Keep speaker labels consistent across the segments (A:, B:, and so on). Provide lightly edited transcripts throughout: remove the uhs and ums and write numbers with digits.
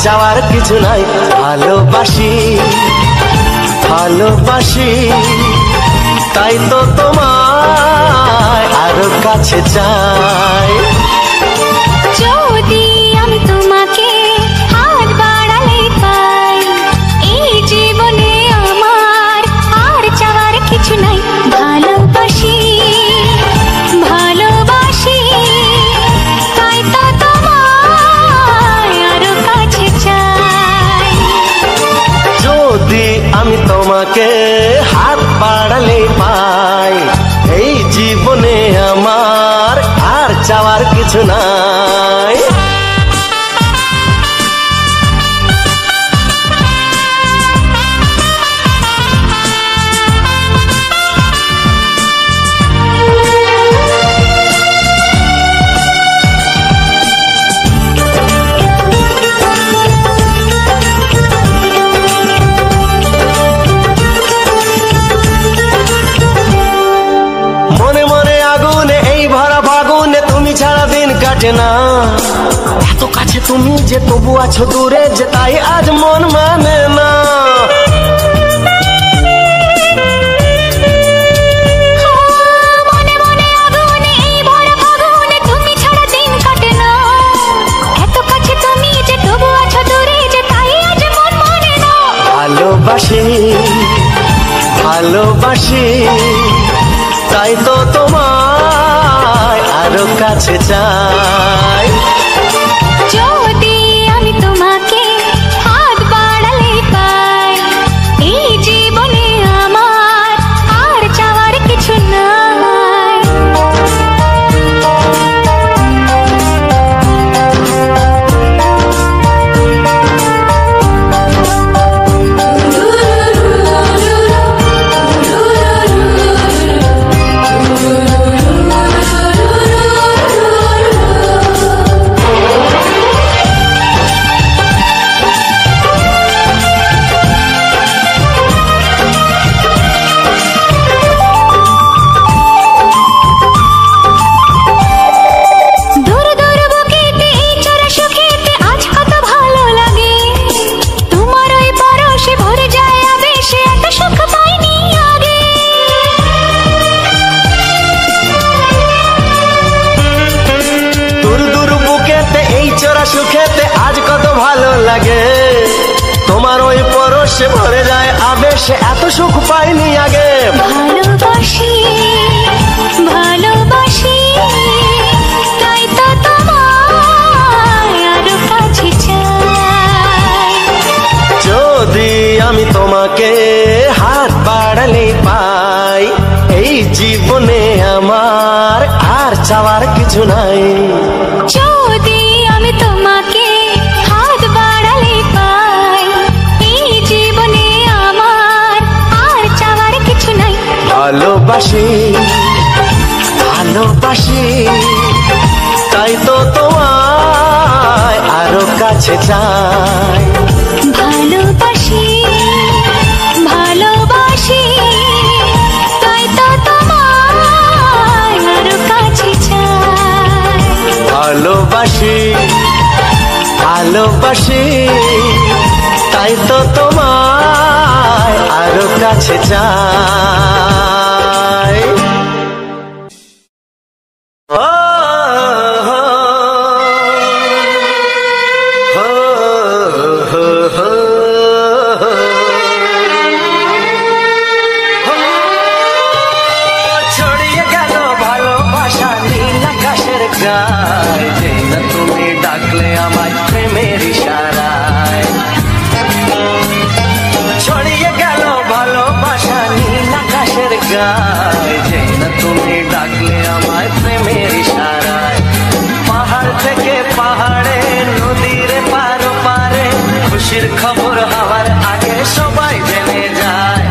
A: চাওয়ার কিছু নাই, ভালোবাসি ভালোবাসি তাই তো তোমায় আরো কাছে চাই।
B: যদি আমি তোমাকে হাত বাড়ালে পাই, এই জীবনে আমার আর চাওয়ার কিছু নাই। ভালোবাসি ভালোবাসি তাই তো তোমায় আরো কাছে চাই।
A: যদি আমি তোমাকে হাত বাড়ালে পাই, এই জীবনে আমার আর চাওয়ার কিছু নাই। না এত কাছে তুমি যে তবু আছো দূরে, যে তাই আজ মন মানে না।
B: মনে মনে আগুনে এই ভরা ফাগুনে তুমি ছাড়া দিন কাটে না। এত কাছে তুমি যে তবু আছো দূরে, যে তাই আজ মন মানে না।
A: ভালোবাসি ভালোবাসি তাই তো তোমায় আরো কাছে চাই।
B: যদি আমি তোমাকে হাত বাড়ালে পাই, এই জীবনে আমার আর চাওয়ার কিছু নাই।
A: সুখেতে আজ কত ভালো লাগে, তোমার ওই পরশে ভরে যায় আবেশে, এত সুখ পাইনি আগে।
B: ভালোবাসি ভালোবাসি তাই তো তোমায় আরো কাছে চাই।
A: যদি আমি তোমাকে হাত বাড়ালে পাই, এই জীবনে আমার আর চাওয়ার কিছু নাই।
B: যদি আমি তোমাকে হাত বাড়ালে পাই, এই জীবনে আমার আর চাওয়ার কিছু নাই।
A: ভালোবাসি ভালোবাসি তাই তো তোমায় আরো কাছে চাই।
B: ভালোবাসি ভালোবাসি তাই তো তোমায় আরো কাছে চাই।
A: ভালোবাসি ভালোবাসি তাই তো তোমায় আরো কাছে চাই। গায়, যেই না তুমি ডাকলে আমায় প্রেমের ইশারায়। পাহাড় থেকে পাহাড়ে, নদীর পারো পারে, খুশির খবর হওয়ার আগে সবাই জেনে যায়।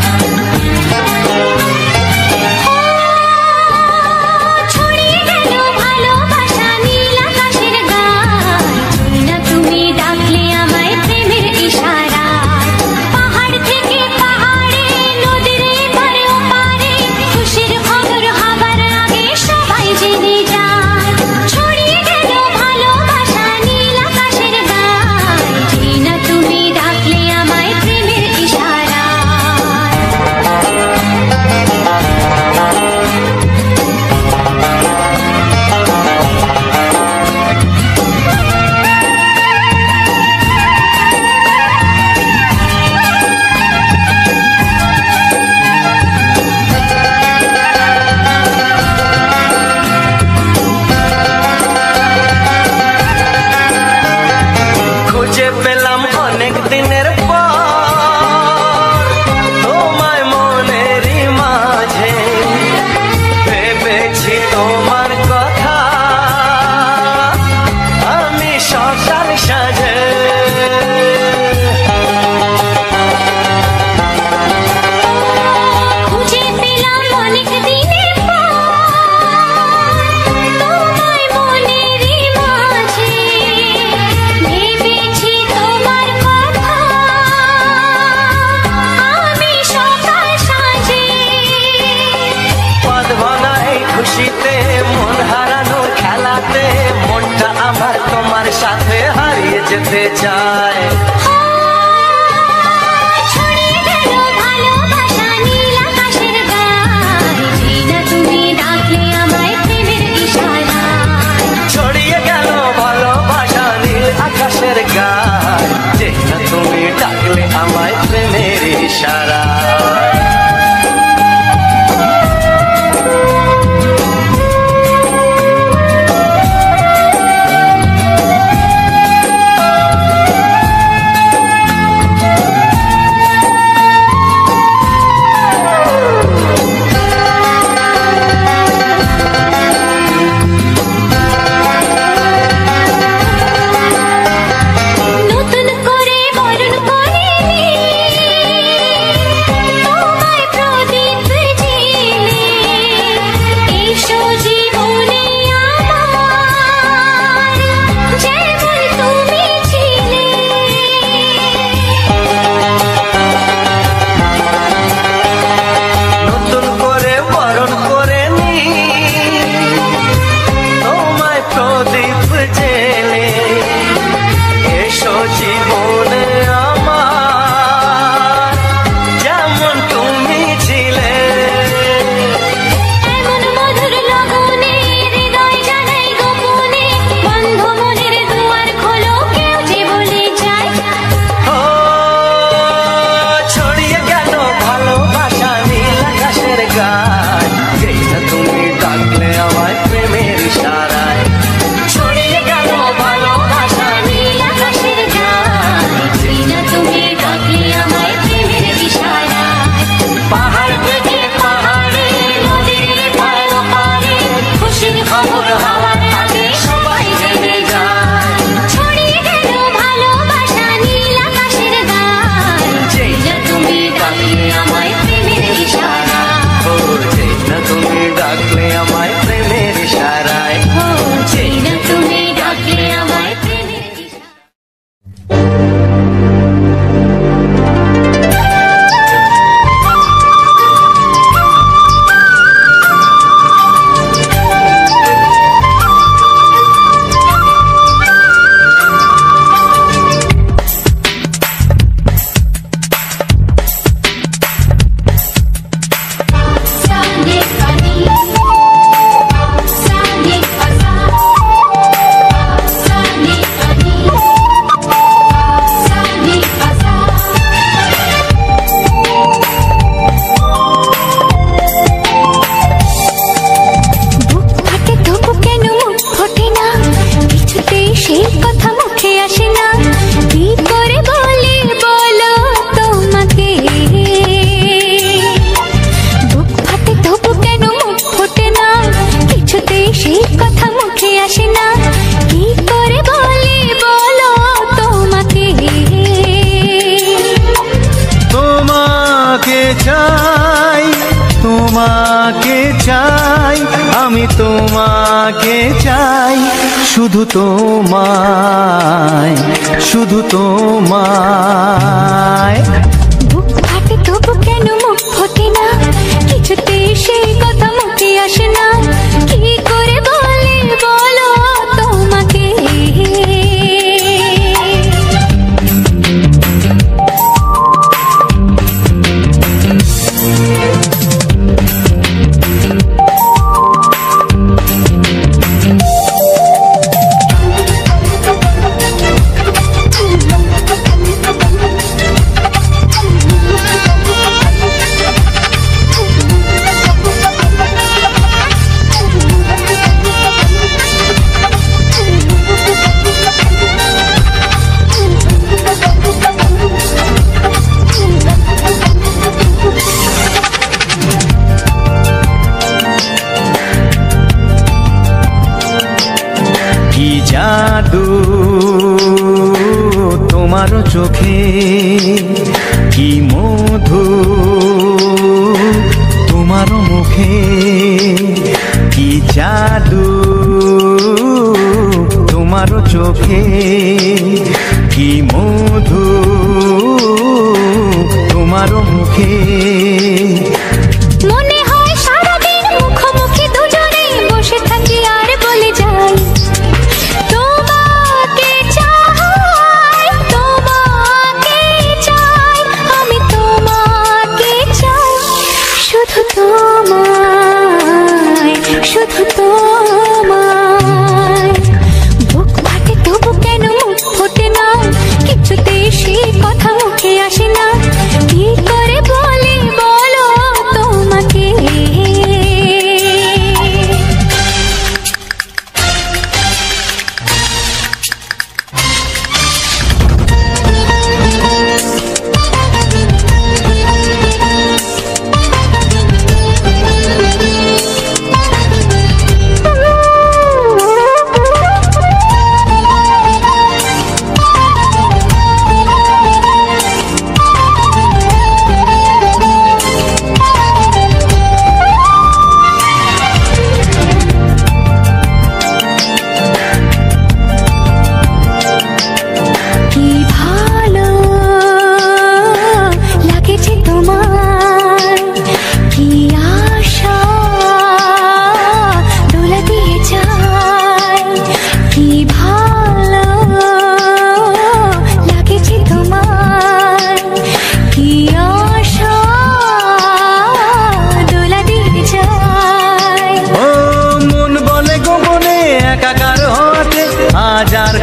A: খুশিতে মন হারানোর খেলাতে মনটা আমার তোমার সাথে হারিয়ে যেতে চায়। ছড়িয়ে গেল ভালোবাসা নীল আকাশের গায়, যেই না তুমি ডাকলে আমায় প্রেমের ইশারায়।
C: চাই, তোমাকে চাই, আমি তোমাকে চাই, শুধু তোমায়, শুধু তোমায়।
B: বুক ফাটে তবু কেন মুখ ফোটে না, কিছুতে সেই কথা মুখে আসে না, কি করে বলে বলো তোমাকে।
C: জাদু তোমার চোখে, কি মধু তোমার মুখে, কি জাদু তোমার চোখে, কি মধু তোমার মুখে।
B: মনে হয় সারাদিন মুখোমুখি দুজনে বসে থাকি আর বলে যাই, তোমাকে চাই, তোমাকে চাই, আমি তোমাকে চাই, শুধু তোমায়, শুধু তোমায়। বুক ফাটে তবু কেন মুখ ফোটে না, কিছুতে সেই কথা মুখে আসে না, কি করে বলে বলো তোমাকে।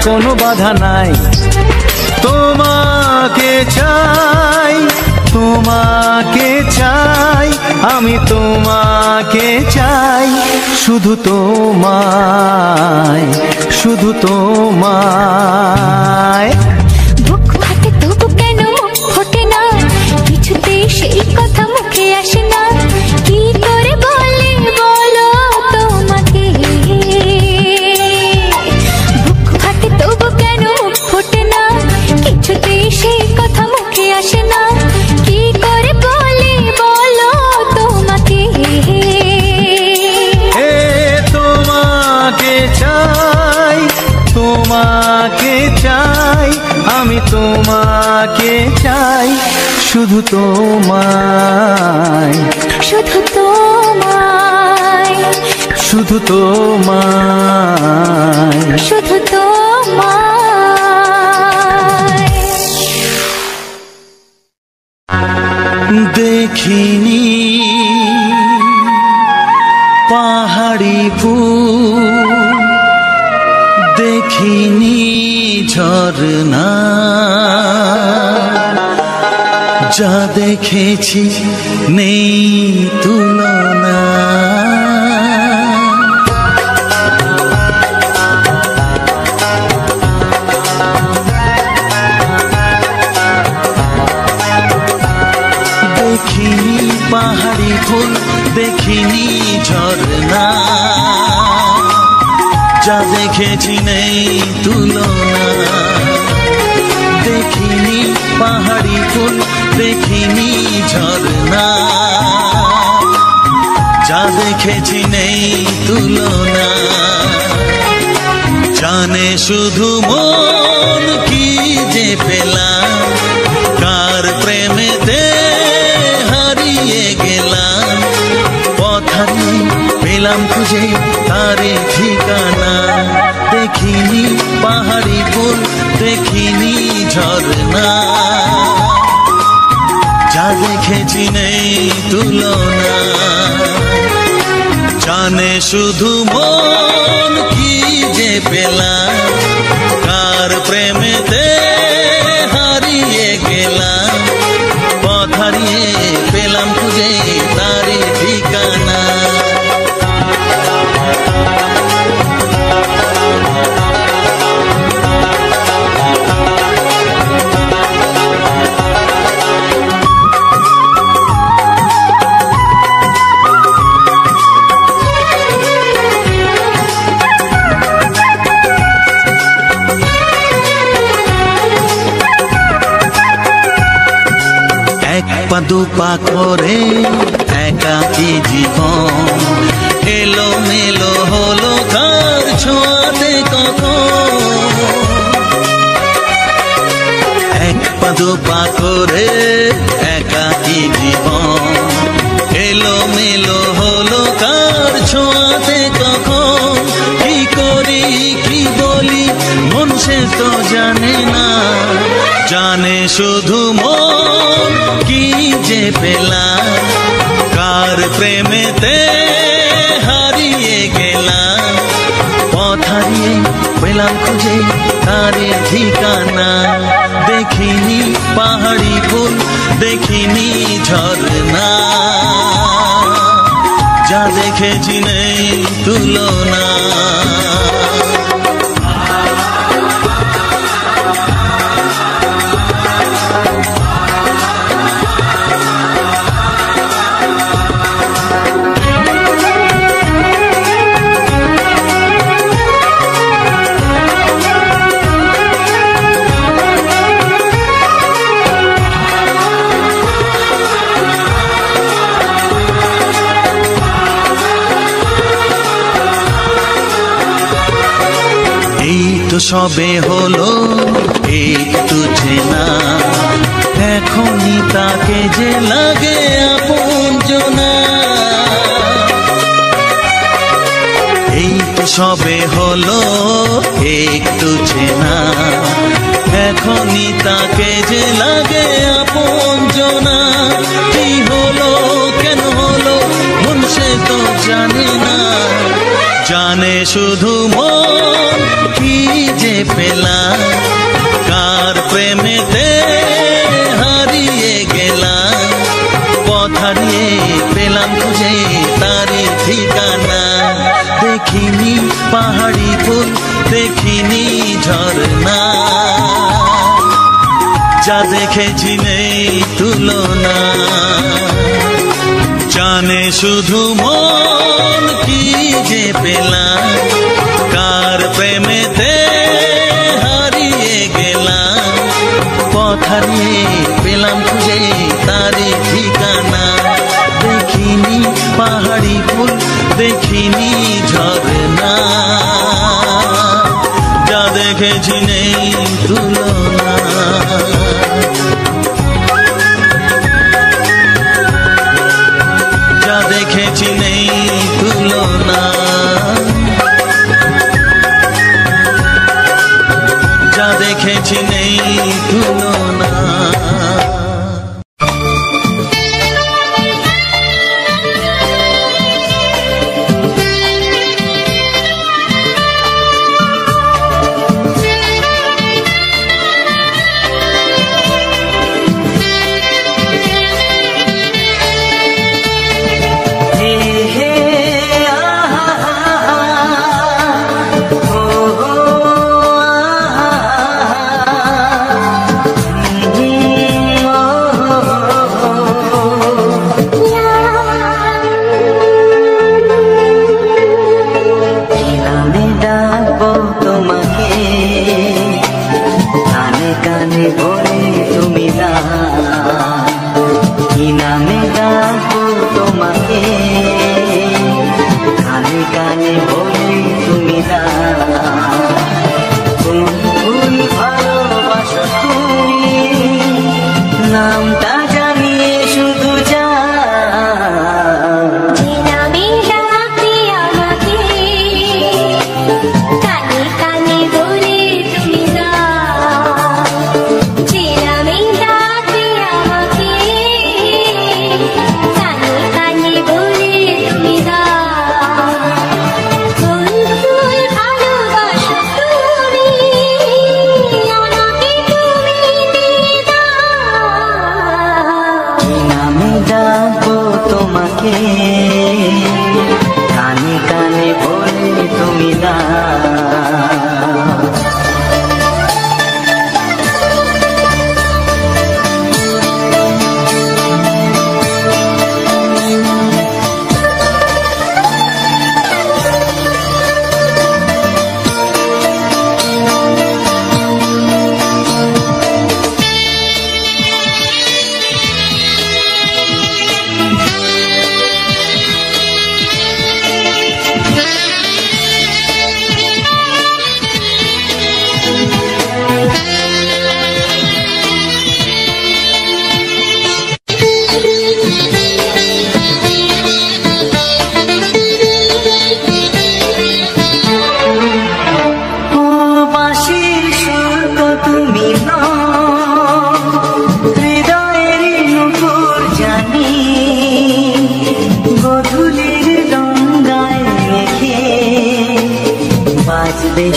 C: কোনো বাধা নাই, তোমাকে চাই, তোমাকে চাই, আমি তোমাকে চাই, শুধু তোমায়, শুধু তোমায়।
B: বুক ফাটে তবু কেন মুখ ফোটে না, কিছুতে সেই কথা মুখে আসে না, কি করে বলে বলো তোমাকে। বুক ফাটে তবু কেন মুখ ফোটে না, কিছুতে সেই কথা মুখে আসে না, কি করে বলে বলো তোমাকে।
C: তোমাকে চাই, তোমাকে চাই, আমি তোমাকে চাই, শুধু তোমায়,
B: শুধু তোমায়,
C: শুধু তোমায়,
B: শুধু তোমায়।
C: দেখিনি পাহাড়ি ফুল, দেখিনি ঝরনা, যা দেখেছি নেই তুলনা। দেখিনি পাহাড়ি ফুল, দেখিনি ঝরনা, যা দেখেছি নেই তুলনা। দেখিনি পাহাড়ি ফুল, দেখিনি ঝর্ণা, যা দেখেছি নেই তুলনা। জানে শুধু মন কি যে পেলাম, কার প্রেমেতে হারিয়ে গেলাম। পথ হারিয়ে পেলাম খুঁজে তারে ঠিকানা। দেখিনি পাহাড়ি ফুল, দেখিনি ঝর্ণা, যা দেখেছি নেই তুলনা। জানে শুধু মন কি যে পেলাম, কার প্রেমেতে হারিয়ে গেলাম। পথ হারিয়ে পেলাম খুঁজে তারে ঠিকানা। পা দুপা করে একাকী জীবন, এলো মেলো হলো কার ছোঁয়াতে কখন। এক পা দুপা করে একাকী জীবন, এলো মেলো হলো কার ছোঁয়াতে কখন। কি করি কি বলি মন সে তো জানে না, জানে শুধু মন কি যে পেলাম, কার প্রেমেতে হারিয়ে গেলাম। পথ হারিয়ে পেলাম খুঁজে তারে ঠিকানা। দেখিনি পাহাড়ি ফুল, দেখিনি ঝর্ণা, যা দেখেছি নেই তুলনা। সবে হলো একটু চেনা, এখনই তাকে যে লাগে আপনজনা। এই তো সবে হলো একটু চেনা, এখনই তাকে যে লাগে আপনজনা। কি হলো কেন হলো মন সে তো জানে না, জানে শুধু মন কি যে পেলাম, কার প্রেমেতে হারিয়ে গেলাম। পথ হারিয়ে পেলাম খুঁজে তারে ঠিকানা। দেখিনি পাহাড়ি ফুল, দেখিনি ঝর্ণা, যা দেখেছি নেই তুলনা। জানে শুধু মন কি যে পেলাম, কার প্রেমেতে হারিয়ে গেলাম। পথ হারিয়ে পেলাম খুঁজে তারে ঠিকানা। দেখিনি পাহাড়ি ফুল, দেখিনি ঝর্ণা, যা দেখেছি নেই তুলনা। যা দেখেছি নেই তুলনা, যা দেখেছি নেই তুলনা।
A: তোমাকে কানে কানে বলে তুমি দাও।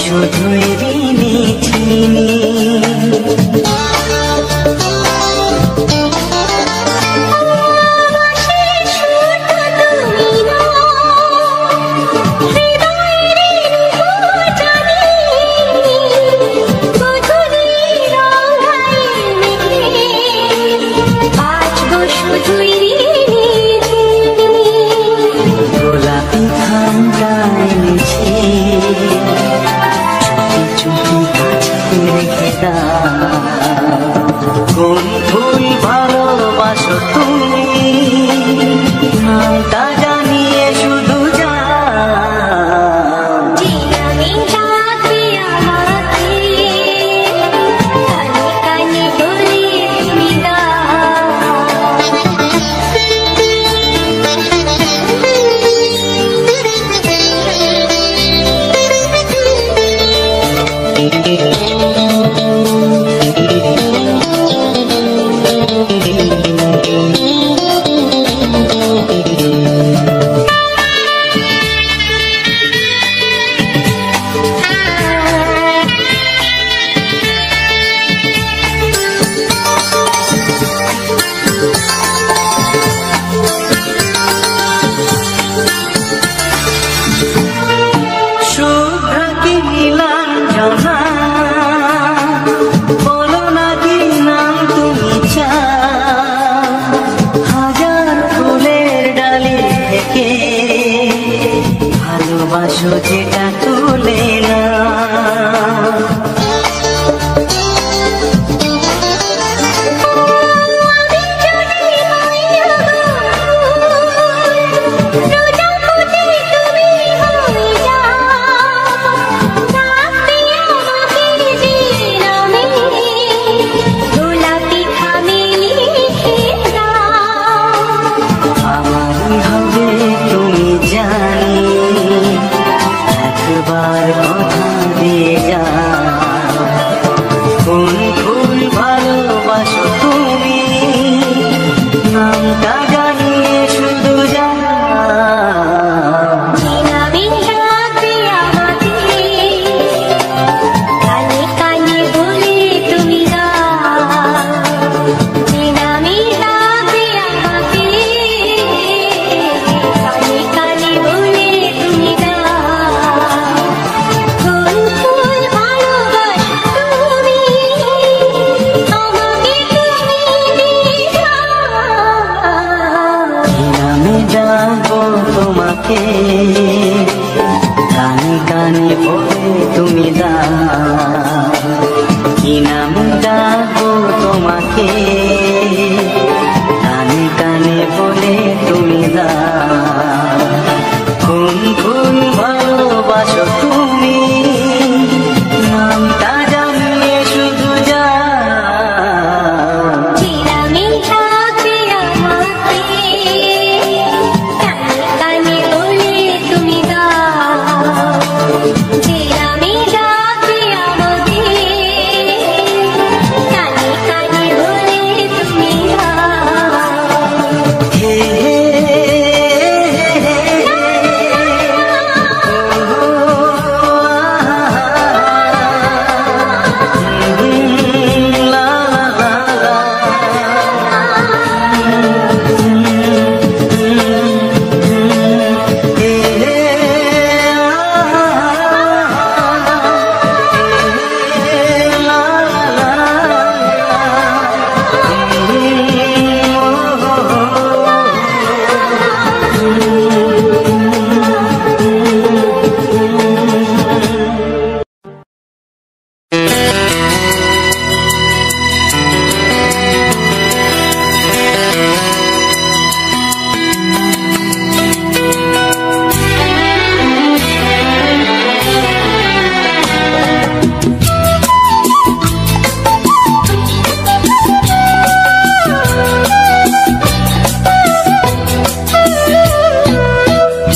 A: শুধুই ঋণী চিনি গোলাপি খান্ডায় মিছে কোন ফুল ভালোবাসো তুমি নামটা জানিয়ে শুধু যা ভালোবাসো যেটা তুলে না কথা দিয়ে যা কোন ফুল ভালোবাসো তুমি নামটা জানিয়ে শুধু যা তোমাকে কানে কানে বলে তুমি দাও কি নাম ডাকবো তোমাকে কানে কানে বলে তুমি দাও কোন ফুল ভালোবাসো তুমি নামটা জানিয়ে শুধু যা
B: কানে কানে বলে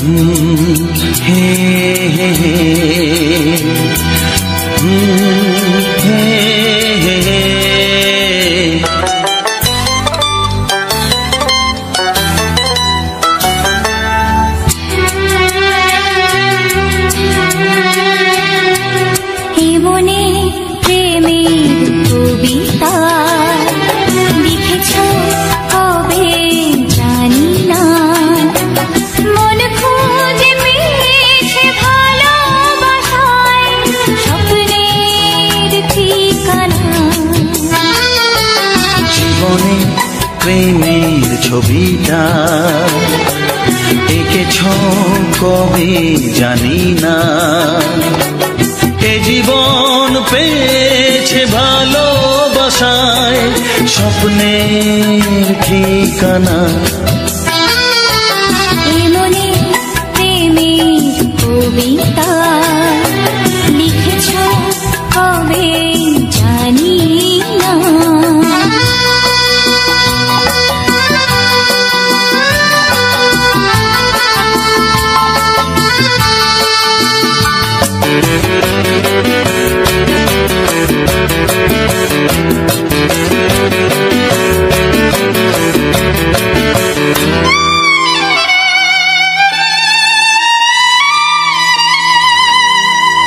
C: হে হে হে হে হে।
B: মনে প্রেমের কবিতা লিখেছ কবে জানি না, মন খুঁজে পেয়েছে ভালোবাসায় স্বপ্নের ঠিকানা।
C: জীবনে প্রেমের ছবিটা এঁকেছ কবে জানি না, এ জীবন পেয়েছে ভালোবাসায় স্বপ্নের ঠিকানা।
B: মনে প্রেমের কবিতা লিখেছ কবে জানি না।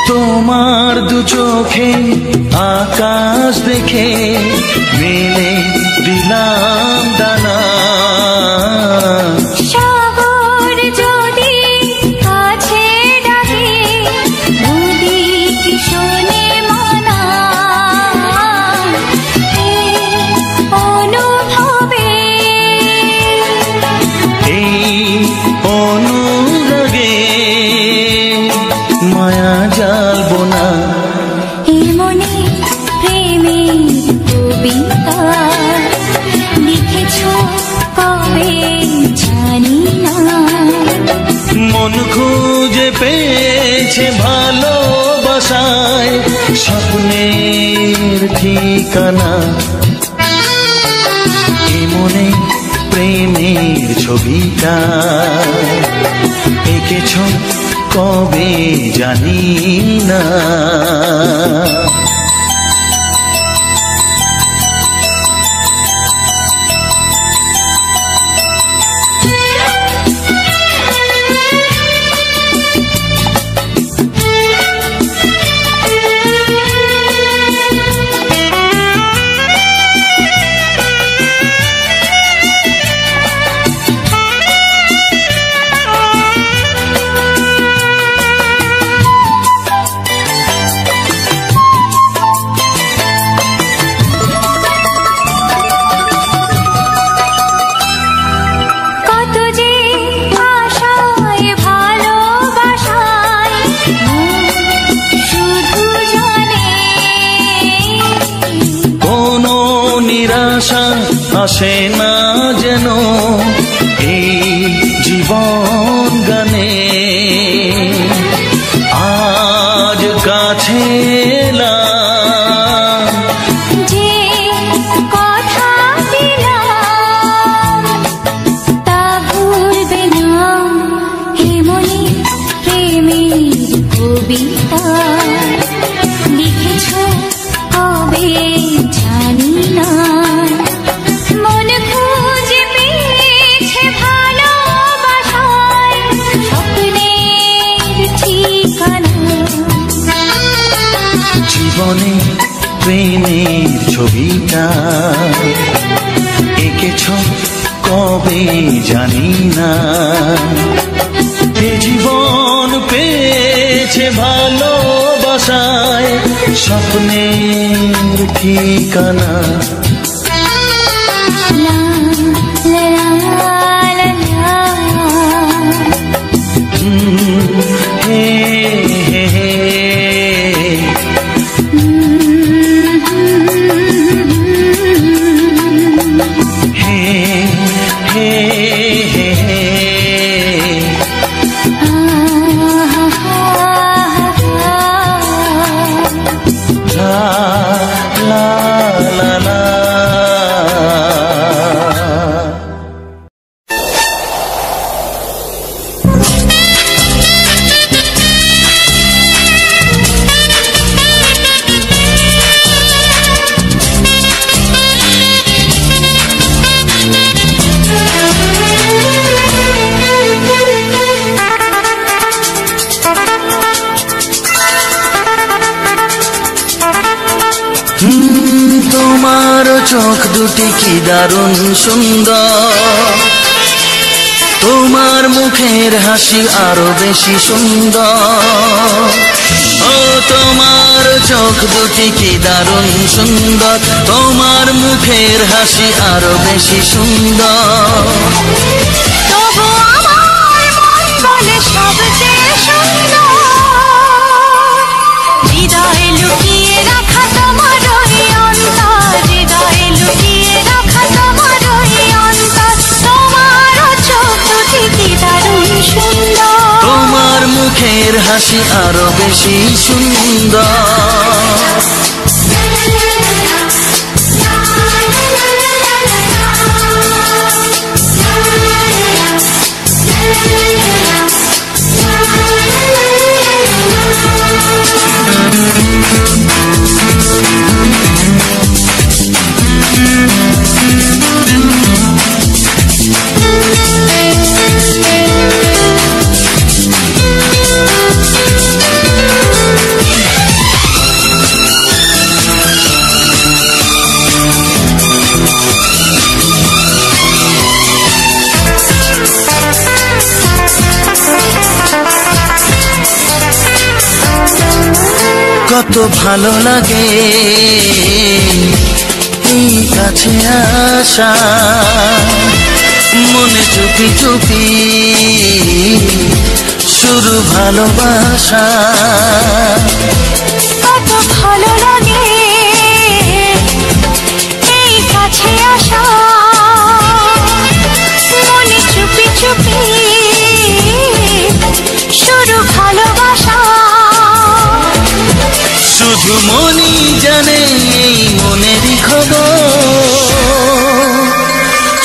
C: তোমার দু চোখে আকাশ দেখে মেলে দিলাম দানা,
B: সাগর যদি কাছে ডাকে নদী কি শোনে মানা, এই অনুভবে
C: এই অনুরাগে মায়া জ্বালবো না।
B: মনে প্রেমের কবিতা লিখেছ কবে জানি না,
C: মন খুঁজে পেয়েছে ভালোবাসায় স্বপ্নের ঠিকানা। এ মনে প্রেমের ছবিটা এঁকেছ কবে জানি না। আসে না যেন এই জীবন গানে, আজ কাছে এলাম
B: যে কথা দিলাম তা ভুলবে না। হে মনে প্রেমের কবিতা লিখেছ কবে জানি না, মন খুঁজে পেয়েছে ভালোবাসায় স্বপ্নের ঠিকানা।
C: জীবনে প্রেমের ছবিটা এঁকেছ কবে জানি না, এ জীবন পেয়েছে ভালোবাসায় স্বপ্নের ঠিকানা। হে হে হে la la la দুটি কি দারুণ সুন্দর, তোমার মুখের হাসি আরো বেশি সুন্দর। ও তোমার চোখ দুটি কি দারুণ সুন্দর, তোমার মুখের হাসি আরো বেশি সুন্দর।
B: তবু আমার মন বলে সবচেয়ে সুন্দর, হৃদয়ে লুকিয়ে রাখা তোমার ওই অন্তর, হৃদয়ে লুকিয়ে রাখা তোমার ওই অন্তর। তোমার চোখ দুটি কি দারুণ সুন্দর,
C: তোমার মুখের হাসি আরো বেশি সুন্দর। কত ভালো লাগে এই কাছে আসা, মনে চুপি চুপি শুরু ভালোবাসা।
B: কত ভালো লাগে এই কাছে আসা, মনে চুপি চুপি শুরু ভালোবাসা।
C: শুধু মনই জানে এই মনেরই খবর,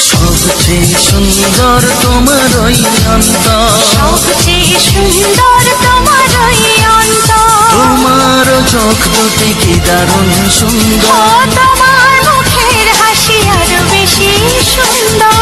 C: সবচেয়ে সুন্দর তোমার ওই অন্তর,
B: সবচেয়ে সুন্দর তোমার ওই অন্তর।
C: তোমার চোখ দুটি কি দারুণ সুন্দর,
B: তোমার মুখের হাসি আরো বেশি সুন্দর।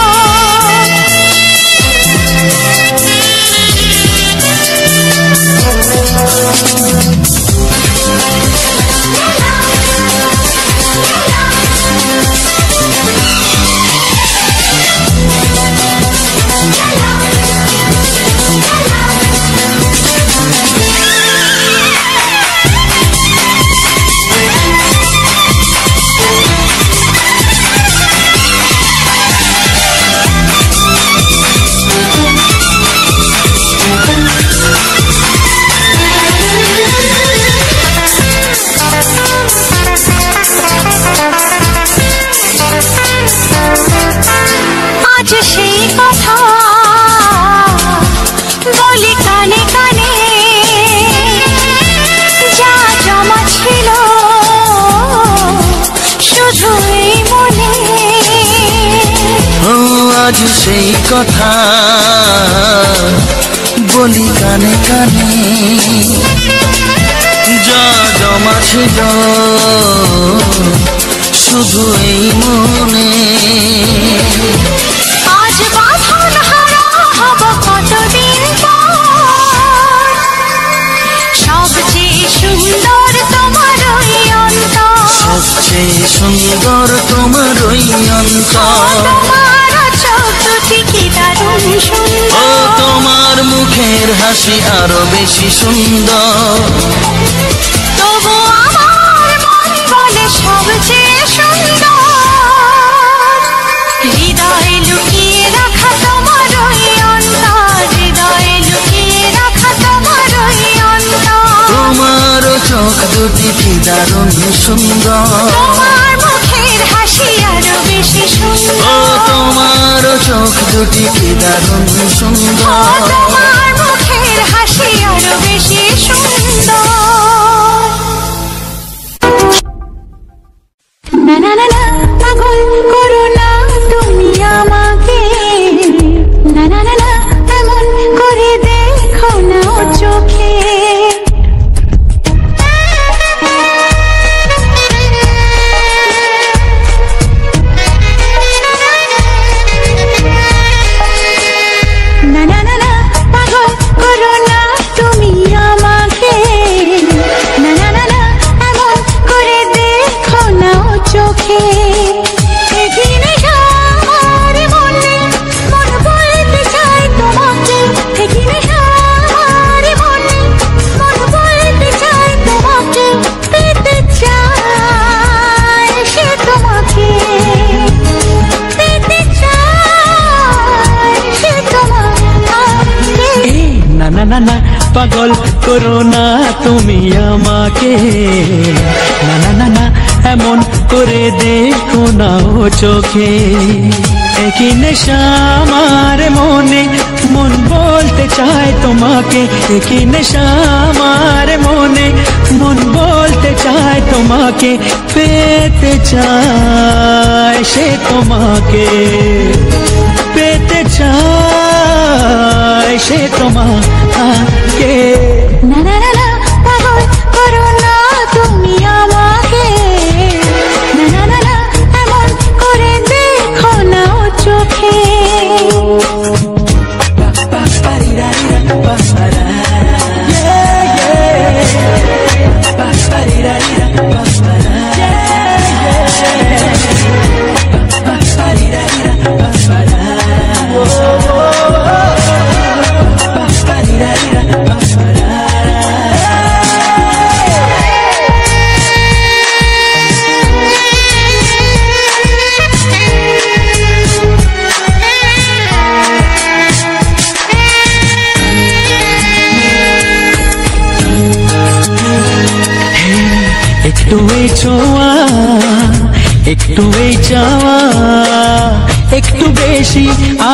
B: আজ সেই কথা বলি কানে কানে, যা জমা ছিল শুধু এই মনে।
C: ও আজ সেই কথা বলি কানে কানে, যা জমা ছিল শুধু এই মনে।
B: আজ বাঁধন হারা হব কতদিন পর, সবচেয়ে সুন্দর তোমার ওই অন্তর,
C: সবচেয়ে সুন্দর তোমার ওই অন্তর।
B: তোমার চোখ দুটি কি দারুণ
C: ও
B: সুন্দর,
C: তোমার মুখের হাসি আরো বেশি সুন্দর।
B: তবু আমার মন বলে সবচেয়ে সুন্দর, হৃদয়ে লুকিয়ে রাখা তোমার ওই অন্তর, হৃদয়ে লুকিয়ে রাখা তোমার ওই অন্তর।
C: তোমার চোখ দুটি কি দারুণ সুন্দর,
B: তোমার মুখের হাসি আরো বেশি
C: ও
B: সুন্দর,
C: তোমার চোখ দুটি কি দারুণ সুন্দর।
B: তোমার মুখের হাসি আরো বেশি সুন্দর। না না না না, পাগল করো না তুমি আমাকে, না না না না, এমন করে দেখো না চোখে। না না না না,
D: না না পাগল করো না তুমি আমাকে, না না না না এমন করে দেখো না ও চোখে। একই নেশা আমার মনে, মন বলতে চায় তোমাকে। একই নেশা আমার মনে, মন বলতে চায় তোমাকে। পেতে চায় সে তোমাকে, পেতে চায় সে তোমাকে।
B: না না না না পাগল করো না তুমি আমাকে, না না না না এমন করে দেখো না ও চোখে।
D: একটু এই ছোঁয়া, একটু এই চাওয়া, একটু বেশি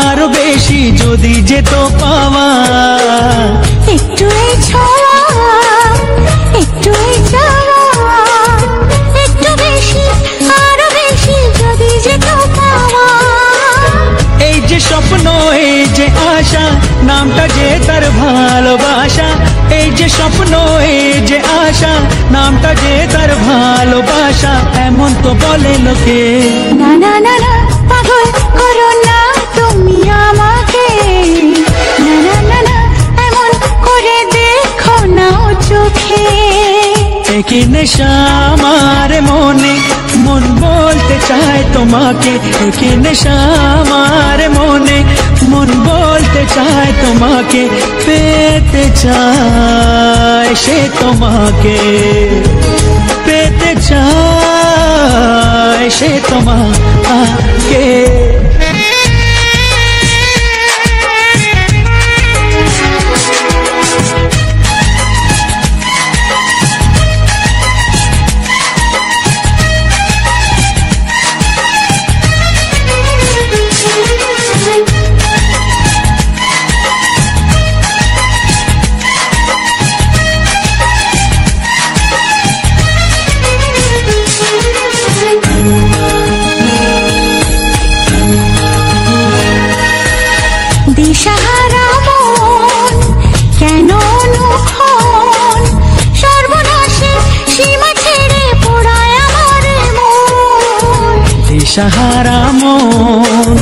D: আরো বেশি যদি যেত পাওয়া।
B: একটু এই ছোঁয়া, একটু এই চাওয়া, একটু বেশি আরো বেশি যদি যেত পাওয়া।
D: এই যে স্বপ্ন, এই যে আশা, নামটা যে তার ভালোবাসা। এই যে স্বপ্ন, এই যে আশা, নামটা যে তার ভালোবাসা। এমন তো বলে লোকে,
B: না না না না পাগল করো না তুমি আমাকে, না না না না এমন করে দেখো না ও চোখে।
D: একই নেশা আমার মনে, মন বলতে চায় তোমাকে। একই নেশা আমার মনে, মন বলতে চায় তোমাকে। পেতে চায় সে তোমাকে, পেতে চায় সে তোমাকে।
B: দিশাহারা মন কেন অনুক্ষণ, সর্বনাশে সীমা ছেড়ে পোড়ায় আমার মন।
D: দিশাহারা মন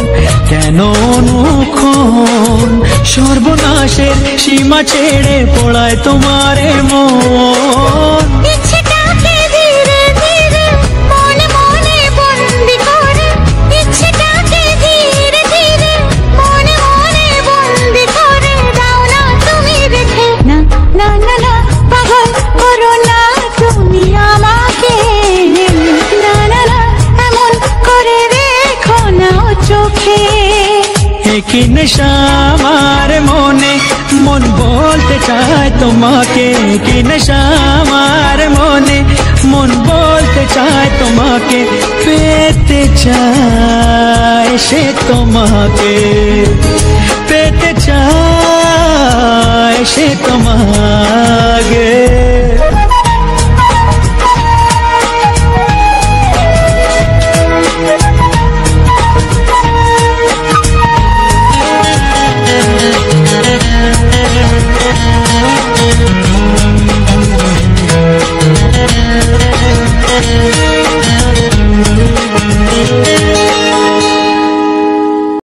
D: কেন অনুক্ষণ, সর্বনাশের সীমা ছেড়ে পড়ায় তোমারে মন।
B: ইচ্ছেটাকে ধীরে ধীরে মনে মনে বন্দি করে, ইচ্ছেটাকে ধীরে ধীরে মনে মনে বন্দি করে দাও না তুমি রেখে। না না না না পাগল করো না তুমি আমাকে, না না না এমন করে দেখো না ও চোখে।
D: একই নেশা আমার মনে, মন বলতে চায় তোমাকে। একই নেশা আমার মনে, মন বলতে চায় তোমাকে। পেতে চায় সে তোমাকে, পেতে চায় সে তোমাকে।